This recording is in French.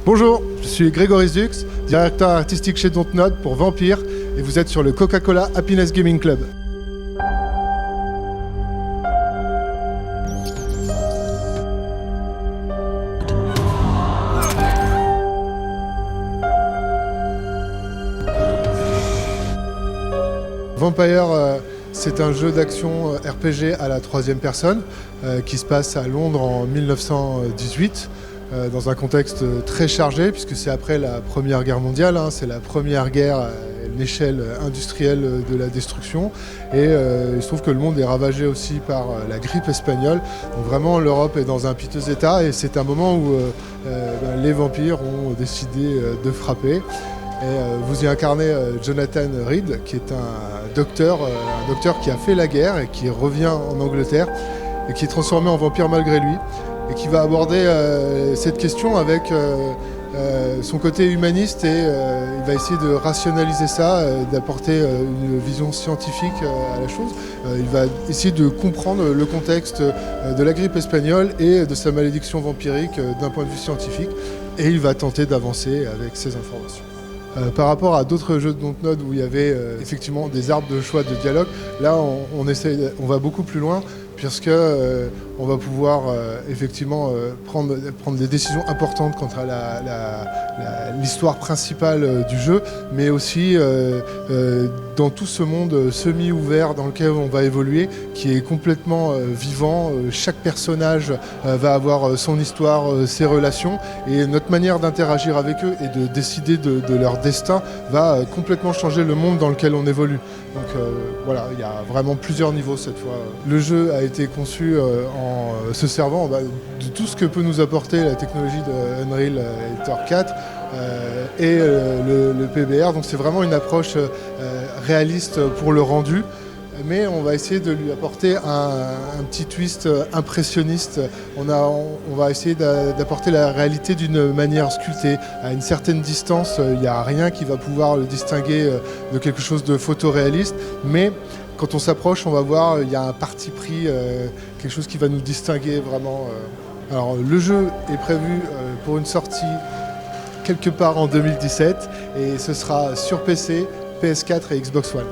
Bonjour, je suis Grégory Zux, directeur artistique chez Dontnod pour Vampire, et vous êtes sur le Coca-Cola Happiness Gaming Club. Vampire, c'est un jeu d'action RPG à la troisième personne qui se passe à Londres en 1918. Dans un contexte très chargé, puisque c'est après la Première Guerre mondiale, c'est la première guerre à l'échelle industrielle de la destruction, et il se trouve que le monde est ravagé aussi par la grippe espagnole, donc vraiment l'Europe est dans un piteux état, et c'est un moment où les vampires ont décidé de frapper. Et vous y incarnez Jonathan Reed, qui est un docteur qui a fait la guerre et qui revient en Angleterre, et qui est transformé en vampire malgré lui, et qui va aborder cette question avec son côté humaniste, et il va essayer de rationaliser ça, d'apporter une vision scientifique à la chose. Il va essayer de comprendre le contexte de la grippe espagnole et de sa malédiction vampirique d'un point de vue scientifique, et il va tenter d'avancer avec ces informations. Par rapport à d'autres jeux de Dontnod où il y avait effectivement des arbres de choix de dialogue, là on va beaucoup plus loin, puisque on va pouvoir effectivement prendre des décisions importantes quant à l'histoire principale du jeu, mais aussi dans tout ce monde semi-ouvert dans lequel on va évoluer, qui est complètement vivant. Chaque personnage va avoir son histoire, ses relations, et notre manière d'interagir avec eux et de décider de leur destin va complètement changer le monde dans lequel on évolue. Donc voilà, il y a vraiment plusieurs niveaux cette fois. Le jeu a été conçu en se servant de tout ce que peut nous apporter la technologie de Unreal Engine 4 et le PBR. Donc c'est vraiment une approche réaliste pour le rendu, mais on va essayer de lui apporter un petit twist impressionniste. On va essayer d'apporter la réalité d'une manière sculptée. À une certaine distance, il n'y a rien qui va pouvoir le distinguer de quelque chose de photoréaliste, mais quand on s'approche, on va voir, il y a un parti pris, quelque chose qui va nous distinguer vraiment. Alors le jeu est prévu pour une sortie quelque part en 2017, et ce sera sur PC, PS4 et Xbox One.